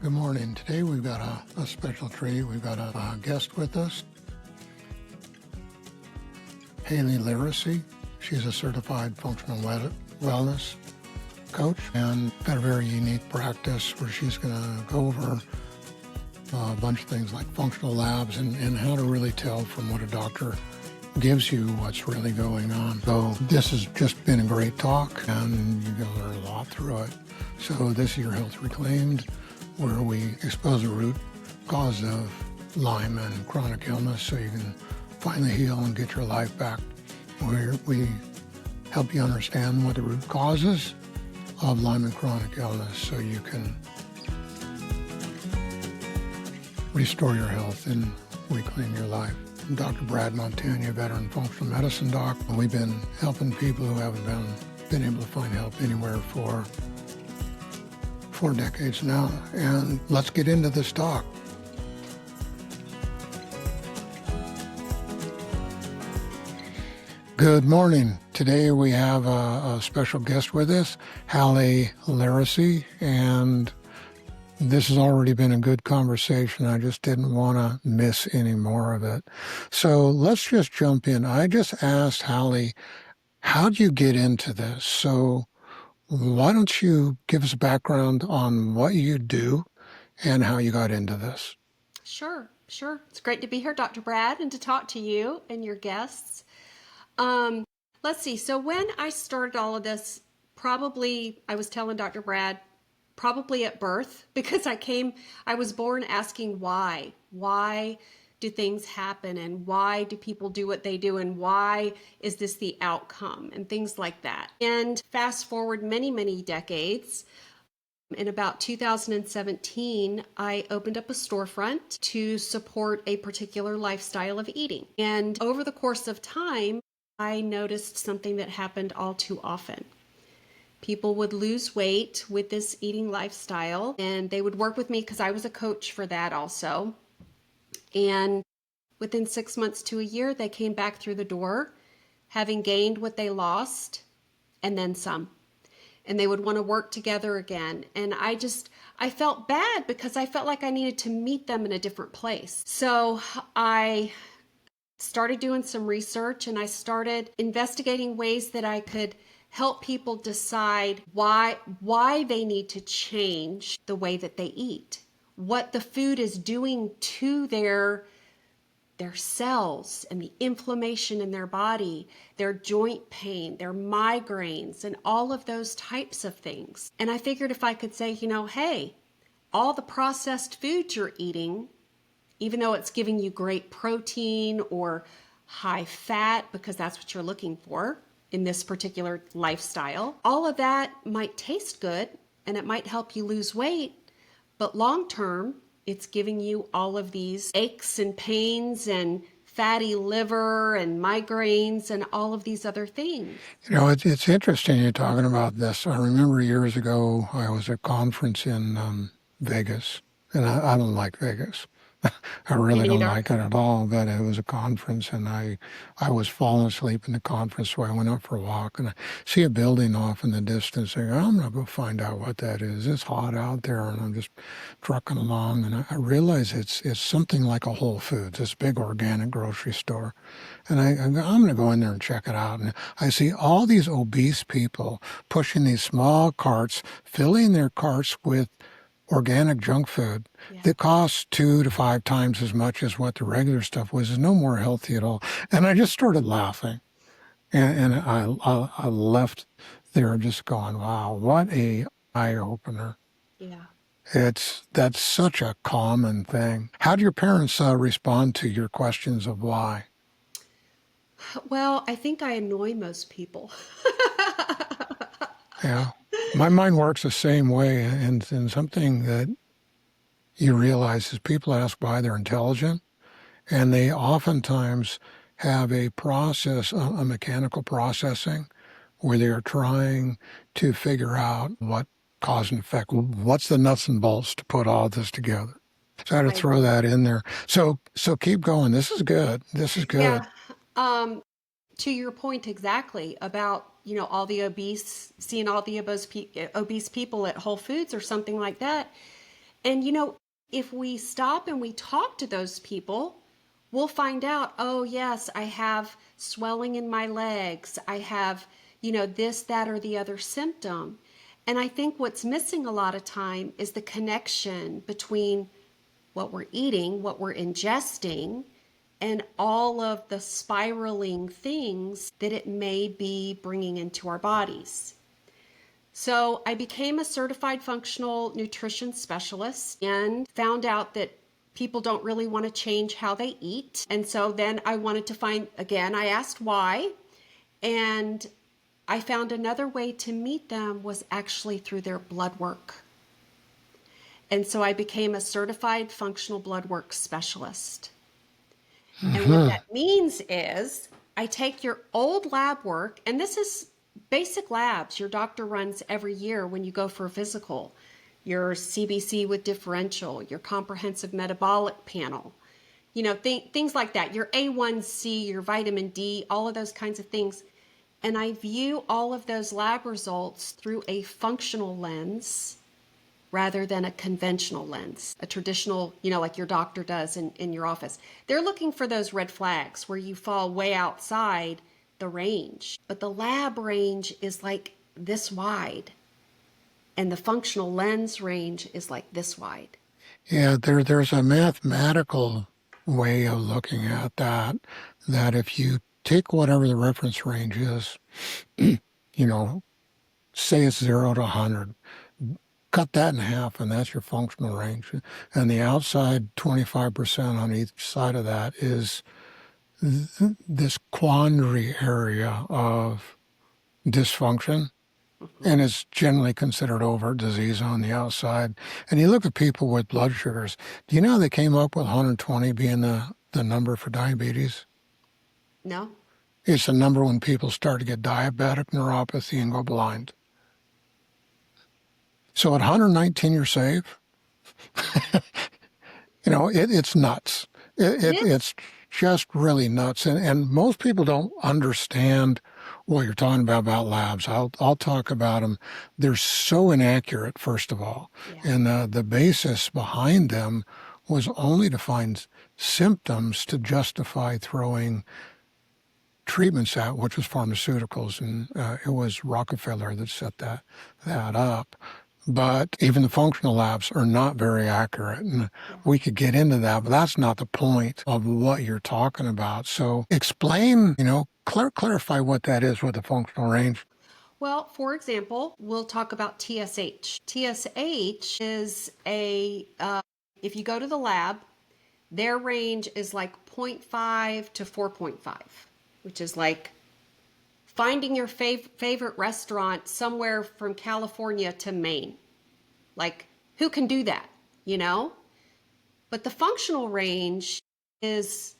Good morning. Today we've got a special treat. We've got a guest with us, Hali Laricey. She's a certified functional wellness coach and got a very unique practice where she's going to go over a bunch of things like functional labs and how to really tell from what a doctor gives you what's really going on. So this has just been a great talk, and you're going to learn a lot through it. So this is Your Health Reclaimed, where we expose the root cause of Lyme and chronic illness so you can finally heal and get your life back. Where we help you understand what the root causes of Lyme and chronic illness so you can restore your health and reclaim your life. I'm Dr. Brad Montagne, a veteran functional medicine doc, and we've been helping people who haven't been able to find help anywhere for 4 decades now. And let's get into this talk. Good morning. Today we have a special guest with us, Hali Laricey, and this has already been a good conversation. I just didn't want to miss any more of it. So let's just jump in. I just asked Hali, how'd you get into this? So why don't you give us a background on what you do and how you got into this? Sure. It's great to be here, Dr. Brad, and to talk to you and your guests. Let's see. So when I started all of this, probably, I was telling Dr. Brad, probably at birth, because I was born asking why. Why do things happen, and why do people do what they do, and why is this the outcome, and things like that. And fast forward many, many decades, in about 2017, I opened up a storefront to support a particular lifestyle of eating. And over the course of time, I noticed something that happened all too often. People would lose weight with this eating lifestyle, and they would work with me because I was a coach for that also. And within 6 months to a year, they came back through the door, having gained what they lost, and then some. And they would want to work together again. And I felt bad because I felt like I needed to meet them in a different place. So I started doing some research, and I started investigating ways that I could help people decide why they need to change the way that they eat, what the food is doing to their cells and the inflammation in their body, their joint pain, their migraines, and all of those types of things. And I figured if I could say, hey, all the processed foods you're eating, even though it's giving you great protein or high fat, because that's what you're looking for in this particular lifestyle, all of that might taste good and it might help you lose weight, but long term, it's giving you all of these aches and pains and fatty liver and migraines and all of these other things. It's interesting you're talking about this. I remember years ago, I was at a conference in Vegas, and I don't like Vegas. I really don't like it at all, but it was a conference, and I was falling asleep in the conference, so I went up for a walk, and I see a building off in the distance. I go, I'm going to go find out what that is. It's hot out there, and I'm just trucking along, and I realize it's something like a Whole Foods, this big organic grocery store. And I'm going to go in there and check it out. And I see all these obese people pushing these small carts, filling their carts with organic junk food that costs 2 to 5 times as much as what the regular stuff was. Is no more healthy at all. And I just started laughing. And I left there just going, wow, what a eye-opener. Yeah. That's such a common thing. How do your parents respond to your questions of why? Well, I think I annoy most people. Yeah. My mind works the same way, and something that you realize is people ask why they're intelligent, and they oftentimes have a process, a mechanical processing, where they're trying to figure out what cause and effect, what's the nuts and bolts to put all this together. So I had to throw that in there. So keep going. This is good. This is good. Yeah. To your point exactly about, all the seeing all the obese people at Whole Foods or something like that. And, if we stop and we talk to those people, we'll find out, oh, yes, I have swelling in my legs. I have, this, that, or the other symptom. And I think what's missing a lot of time is the connection between what we're eating, what we're ingesting, and all of the spiraling things that it may be bringing into our bodies. So I became a certified functional nutrition specialist and found out that people don't really want to change how they eat. And so then I wanted to find, again, I asked why, and I found another way to meet them was actually through their blood work. And so I became a certified functional blood work specialist. And what that means is I take your old lab work, and this is basic labs your doctor runs every year when you go for a physical, your CBC with differential, your comprehensive metabolic panel, things like that, your A1C, your vitamin D, all of those kinds of things. And I view all of those lab results through a functional lens rather than a conventional lens, a traditional, like your doctor does in your office. They're looking for those red flags where you fall way outside the range. But the lab range is like this wide, and the functional lens range is like this wide. Yeah, there's a mathematical way of looking at that if you take whatever the reference range is, say it's 0 to 100, cut that in half, and that's your functional range. And the outside 25% on each side of that is this quandary area of dysfunction, and it's generally considered overt disease on the outside. And you look at people with blood sugars. Do you know how they came up with 120 being the number for diabetes? No. It's the number when people start to get diabetic neuropathy and go blind. So at 119, you're safe. It's nuts. It's just really nuts. And most people don't understand what you're talking about labs. I'll talk about them. They're so inaccurate, first of all. Yeah. And the basis behind them was only to find symptoms to justify throwing treatments out, which was pharmaceuticals. And it was Rockefeller that set that up. But even the functional labs are not very accurate. And we could get into that, but that's not the point of what you're talking about. So explain, clarify what that is with the functional range. Well, for example, we'll talk about TSH. TSH is if you go to the lab, their range is like 0.5 to 4.5, which is like finding your favorite restaurant somewhere from California to Maine. Like, who can do that, But the functional range is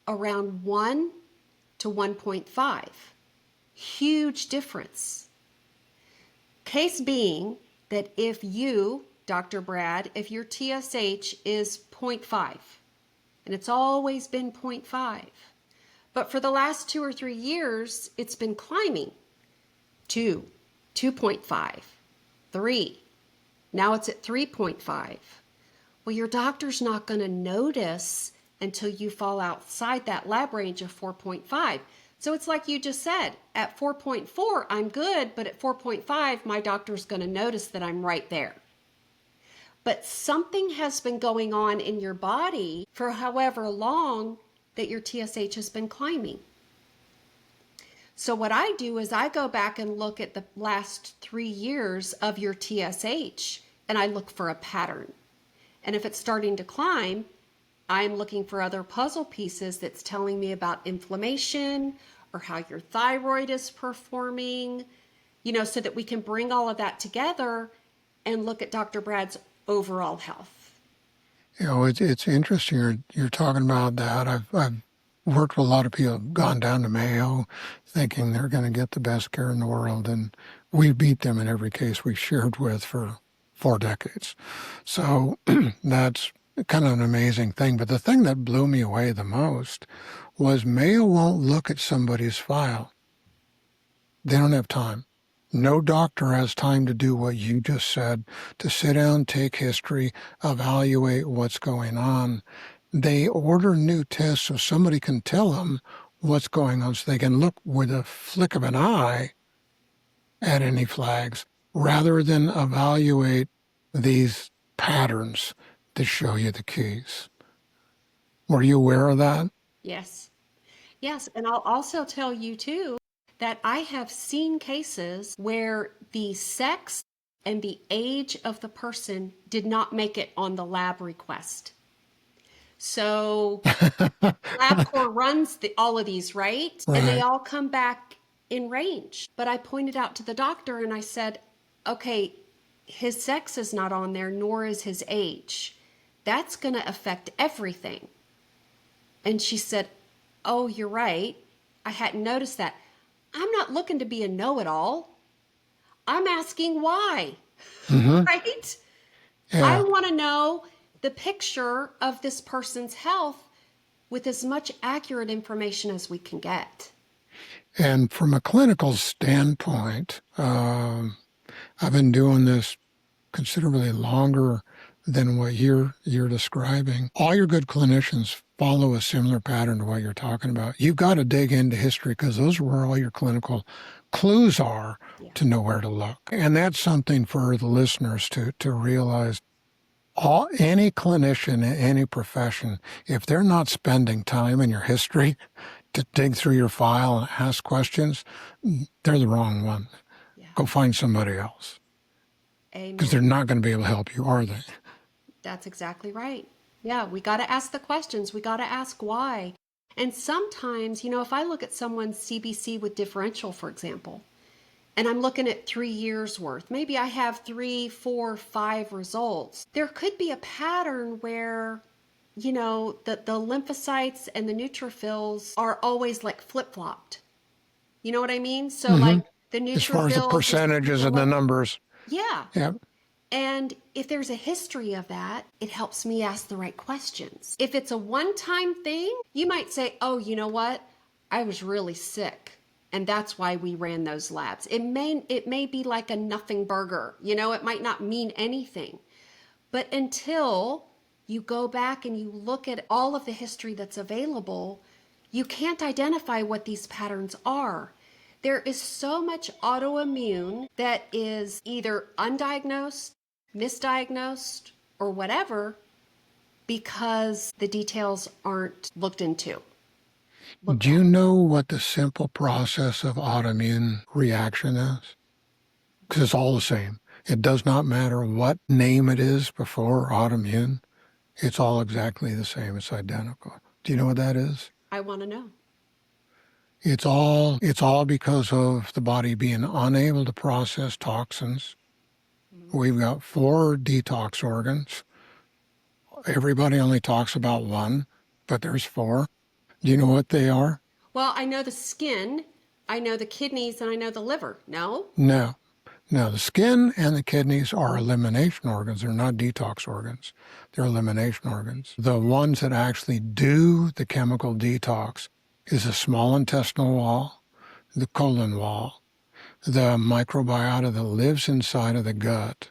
around 1 to 1.5. Huge difference. Case being that if you, Dr. Brad, if your TSH is 0.5, and it's always been 0.5, but for the last 2 or 3 years, it's been climbing. 2, 2.5, 3. Now it's at 3.5. Well, your doctor's not going to notice until you fall outside that lab range of 4.5. So it's like you just said, at 4.4, I'm good, but at 4.5, my doctor's going to notice that I'm right there. But something has been going on in your body for however long that your TSH has been climbing. So what I do is I go back and look at the last 3 years of your TSH, and I look for a pattern. And if it's starting to climb, I'm looking for other puzzle pieces that's telling me about inflammation or how your thyroid is performing, so that we can bring all of that together and look at Dr. Brad's overall health. It's interesting you're talking about that. I've worked with a lot of people who've gone down to Mayo thinking they're going to get the best care in the world, and we beat them in every case we shared with for 4 decades. So that's kind of an amazing thing. But the thing that blew me away the most was Mayo won't look at somebody's file. They don't have time. No doctor has time to do what you just said, to sit down, take history, evaluate what's going on. They order new tests so somebody can tell them what's going on, so they can look with a flick of an eye at any flags rather than evaluate these patterns that show you the keys. Were you aware of that? Yes. Yes. And I'll also tell you, too, that I have seen cases where the sex and the age of the person did not make it on the lab request. So LabCorp runs all of these, right? And they Right. all come back in range. But I pointed out to the doctor and I said, okay, his sex is not on there, nor is his age. That's going to affect everything. And she said, oh, you're right. I hadn't noticed that. I'm not looking to be a know-it-all. I'm asking why, Mm-hmm. right? I Yeah. want to know the picture of this person's health with as much accurate information as we can get. And from a clinical standpoint, I've been doing this considerably longer than what you're describing. All your good clinicians follow a similar pattern to what you're talking about. You've got to dig into history because those are where all your clinical clues are Yeah. to know where to look. And that's something for the listeners to realize. Any clinician in any profession, if they're not spending time in your history to dig through your file and ask questions, they're the wrong one. Yeah. Go find somebody else because they're Amen. not going to be able to help you, are they? That's exactly right. Yeah, we got to ask the questions. We got to ask why. And sometimes, if I look at someone's CBC with differential, for example, and I'm looking at 3 years worth, maybe I have 3, 4, 5 results. There could be a pattern where, the lymphocytes and the neutrophils are always like flip-flopped. You know what I mean? So Mm-hmm. like the As far as the neutrophils is percentages the and the numbers. yeah. Yeah. And if there's a history of that, it helps me ask the right questions. If it's a one-time thing, you might say, oh, you know what? I was really sick. And that's why we ran those labs. It may be like a nothing burger. It might not mean anything. But until you go back and you look at all of the history that's available, you can't identify what these patterns are. There is so much autoimmune that is either undiagnosed, misdiagnosed, or whatever because the details aren't looked Do you know what the simple process of autoimmune reaction is? Because it's all the same. It does not matter what name it is before autoimmune. It's all exactly the same. It's identical. Do you know what that is? I want to know. It's all because of the body being unable to process toxins. We've got 4 detox organs. Everybody only talks about one, but there's 4. Do you know what they are? Well, I know the skin, I know the kidneys, and I know the liver. No? No. No, the skin and the kidneys are elimination organs. They're not detox organs. They're elimination organs. The ones that actually do the chemical detox is the small intestinal wall, the colon wall, the microbiota that lives inside of the gut.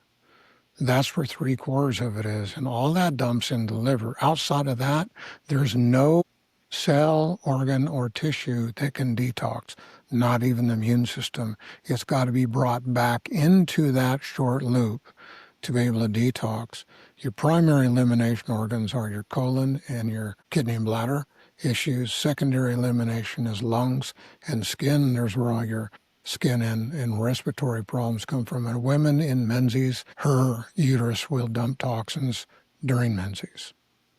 That's where 3/4 of it is. And all that dumps into the liver. Outside of that, there's no cell, organ, or tissue that can detox, not even the immune system. It's got to be brought back into that short loop to be able to detox. Your primary elimination organs are your colon and your kidney and bladder issues. Secondary elimination is lungs and skin. There's where all your skin and respiratory problems come from. And women in menses, her uterus will dump toxins during menses.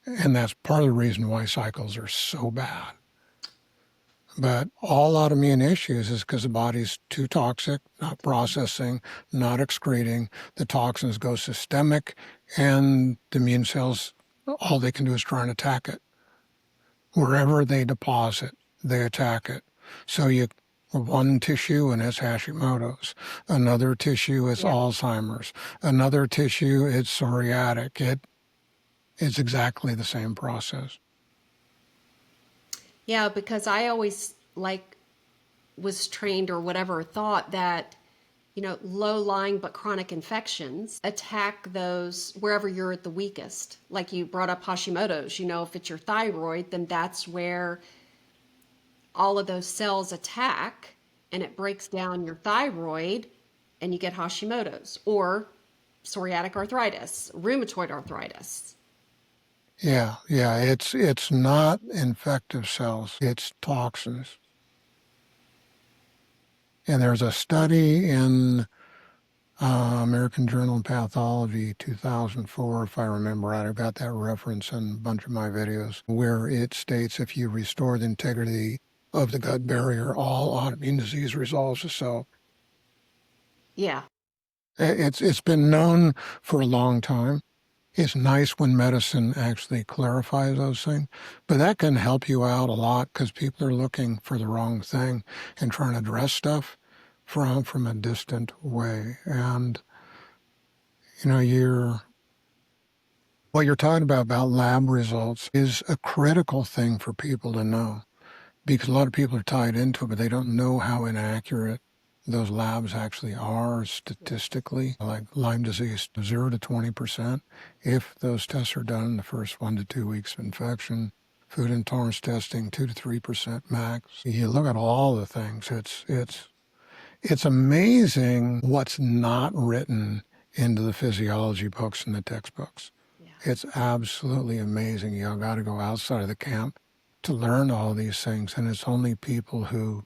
And that's part of the reason why cycles are so bad. But all autoimmune issues is because the body's too toxic, not processing, not excreting. The toxins go systemic, and the immune cells, all they can do is try and attack it. Wherever they deposit, they attack it. So one tissue and it's Hashimoto's, another tissue is Alzheimer's, another tissue it's psoriatic. It's exactly the same process. Yeah, because I always was trained or whatever, thought that low-lying but chronic infections, attack those wherever you're at the weakest. Like you brought up Hashimoto's, if it's your thyroid, then that's where all of those cells attack and it breaks down your thyroid and you get Hashimoto's or psoriatic arthritis, rheumatoid arthritis. Yeah, yeah. It's not infective cells, it's toxins. And there's a study in American Journal of Pathology 2004, if I remember right. I've got that reference in a bunch of my videos, where it states if you restore the integrity of the gut barrier, all autoimmune disease resolves itself. Yeah. It's been known for a long time. It's nice when medicine actually clarifies those things, but that can help you out a lot because people are looking for the wrong thing and trying to address stuff from a distant way. And what you're talking about lab results is a critical thing for people to know because a lot of people are tied into it, but they don't know how inaccurate those labs actually are statistically. Like Lyme disease, 0 to 20%, if those tests are done in the first 1 to 2 weeks of infection. Food intolerance testing, 2 to 3% max. You look at all the things, it's amazing what's not written into the physiology books and the textbooks. Yeah. It's absolutely amazing. You got to go outside of the camp to learn all these things, and it's only people who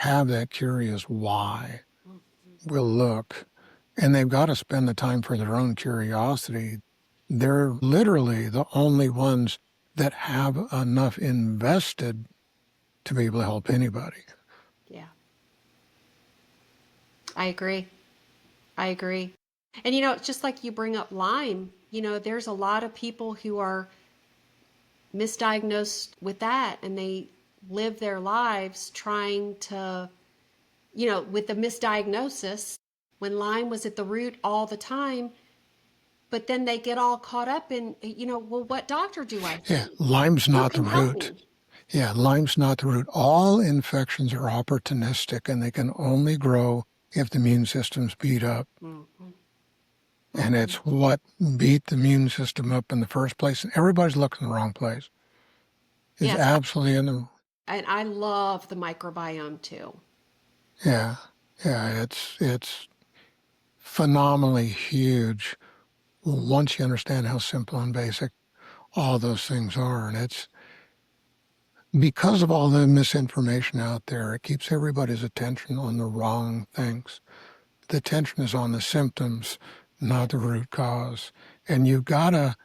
have that curious why will look, and they've got to spend the time for their own curiosity. They're literally the only ones that have enough invested to be able to help anybody. Yeah. I agree. And it's just like you bring up Lyme, there's a lot of people who are misdiagnosed with that and they live their lives trying to, with the misdiagnosis when Lyme was at the root all the time, but then they get all caught up in, well, what doctor do I see? Yeah, Lyme's not the root. Yeah, Lyme's not the root. All infections are opportunistic and they can only grow if the immune system's beat up. Mm-hmm. And it's what beat the immune system up in the first place. And everybody's looking in the wrong place. It's absolutely in the... And I love the microbiome too. Yeah, it's phenomenally huge once you understand how simple and basic all those things are. And it's because of all the misinformation out there, it keeps everybody's attention on the wrong things. The attention is on the symptoms, not the root cause. And you've got to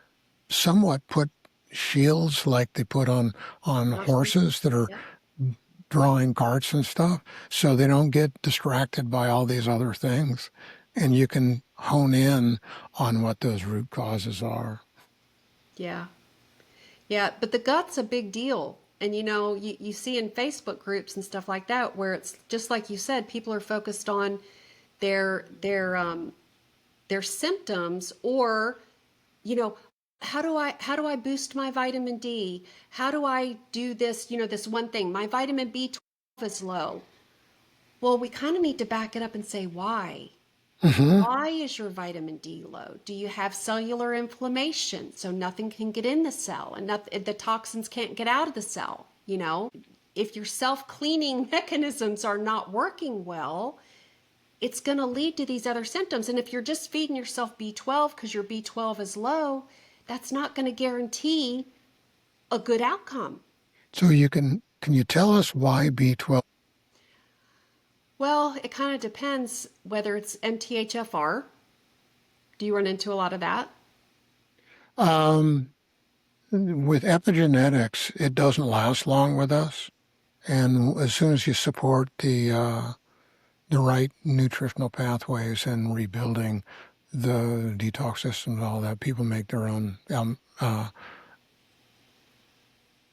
somewhat put shields like they put on horses that are drawing carts and stuff so they don't get distracted by all these other things. And you can hone in on what those root causes are. Yeah. Yeah, but the gut's a big deal. And you see in Facebook groups and stuff like that where it's just like you said, people are focused on their symptoms or, how do I boost my vitamin D? How do I do this, this one thing? My vitamin B12 is low. Well, we kind of need to back it up and say why. Mm-hmm. Why is your vitamin D low? Do you have cellular inflammation so nothing can get in the cell and the toxins can't get out of the cell? If your self-cleaning mechanisms are not working well, it's going to lead to these other symptoms. And if you're just feeding yourself B12 because your B12 is low, that's not going to guarantee a good outcome. So can you tell us why B12? Well, it kind of depends whether it's MTHFR. Do you run into a lot of that? With epigenetics, it doesn't last long with us. And as soon as you support the right nutritional pathways and rebuilding the detox system and all that, people make their own.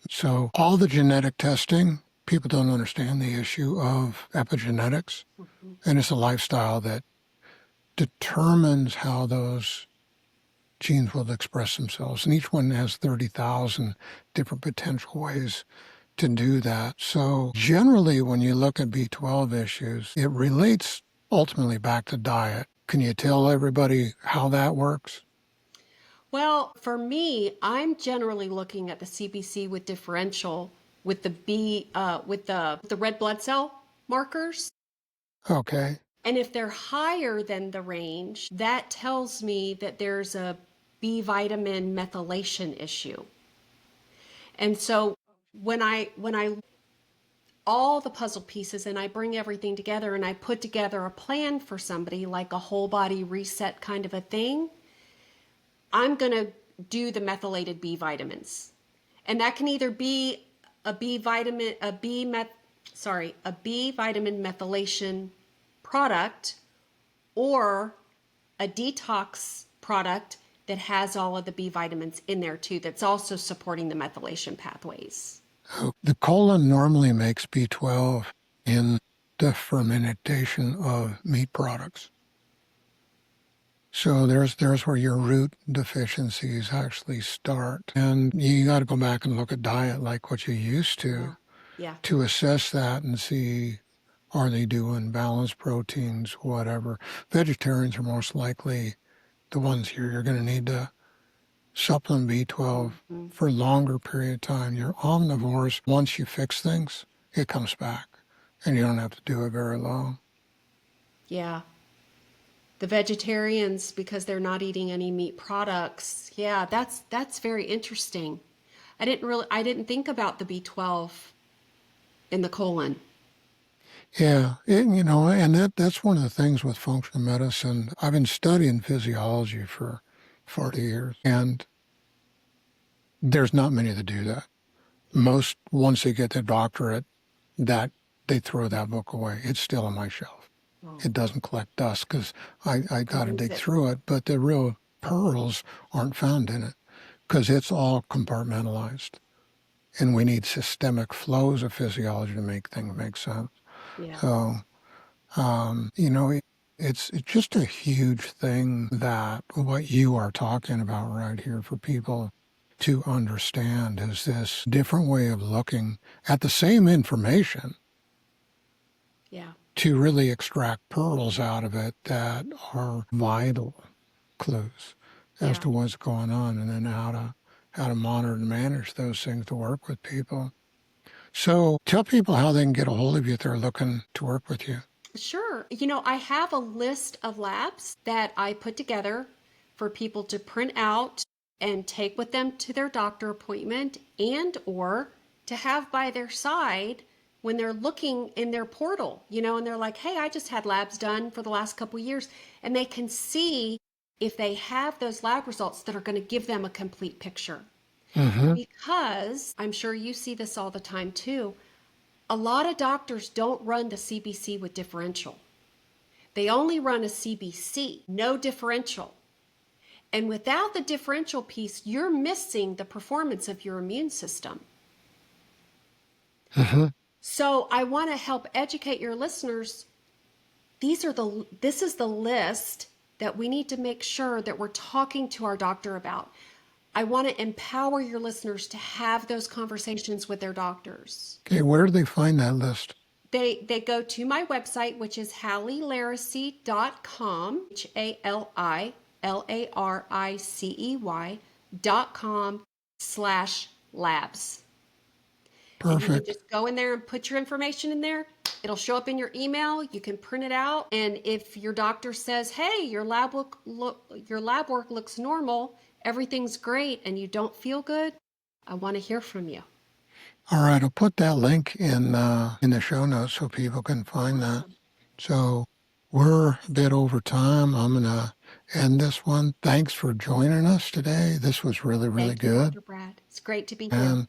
So all the genetic testing, people don't understand the issue of epigenetics. Mm-hmm. And it's a lifestyle that determines how those genes will express themselves. And each one has 30,000 different potential ways to do that. So generally, when you look at B12 issues, it relates ultimately back to diet. Can you tell everybody how that works? Well, for me, I'm generally looking at the CBC with differential with the with the red blood cell markers. Okay. And if they're higher than the range, that tells me that there's a B vitamin methylation issue. And so when I all the puzzle pieces and I bring everything together and I put together a plan for somebody like a whole body reset kind of a thing, I'm going to do the methylated B vitamins. And that can either be a B vitamin, a B vitamin methylation product or a detox product that has all of the B vitamins in there too, that's also supporting the methylation pathways. The colon normally makes B12 in the fermentation of meat products. So there's where your root deficiencies actually start. And you got to go back and look at diet like what you used Yeah. to assess that and see, are they doing balanced proteins, whatever. Vegetarians are most likely the ones here you're going to need to supplement B12 Mm-hmm. for a longer period of time. Your omnivores, once you fix things, it comes back. And you don't have to do it very long. Yeah. The vegetarians, because they're not eating any meat products. Yeah, that's very interesting. I didn't think about the B12 in the colon. Yeah, and that's one of the things with functional medicine. I've been studying physiology for 40 years, and there's not many that do that. Most, once they get their doctorate, that they throw that book away. It's still on my shelf. Oh, It doesn't collect dust because I got to use dig it. through it, but the real pearls aren't found in it because it's all compartmentalized. And we need systemic flows of physiology to make things make sense. Yeah. So, it's just a huge thing that what you are talking about right here for people to understand is this different way of looking at the same information Yeah. to really extract pearls out of it that are vital clues as Yeah. to what's going on, and then how to monitor and manage those things to work with people. So tell people how they can get a hold of you if they're looking to work with you. Sure. I have a list of labs that I put together for people to print out and take with them to their doctor appointment and or to have by their side when they're looking in their portal, and they're like, "Hey, I just had labs done for the last couple of years," and they can see if they have those lab results that are going to give them a complete picture. Mm-hmm. Because I'm sure you see this all the time too. A lot of doctors don't run the CBC with differential. They only run a CBC, no differential. And without the differential piece, you're missing the performance of your immune system. Mm-hmm. So I want to help educate your listeners. This is the list that we need to make sure that we're talking to our doctor about. I want to empower your listeners to have those conversations with their doctors. Okay, where do they find that list? They go to my website, which is halilaricey.com, HALILARICEY.com/labs. And you can Perfect. just go in there and put your information in there. It'll show up in your email. You can print it out. And if your doctor says, "Hey, your lab work looks normal, everything's great," and you don't feel good, I want to hear from you. All right, I'll put that link in the show notes so people can find that. Awesome. So we're a bit over time. I'm gonna end this one. Thanks for joining us today. This was really, really Thank you, good. Dr. Brad. It's great to be And here.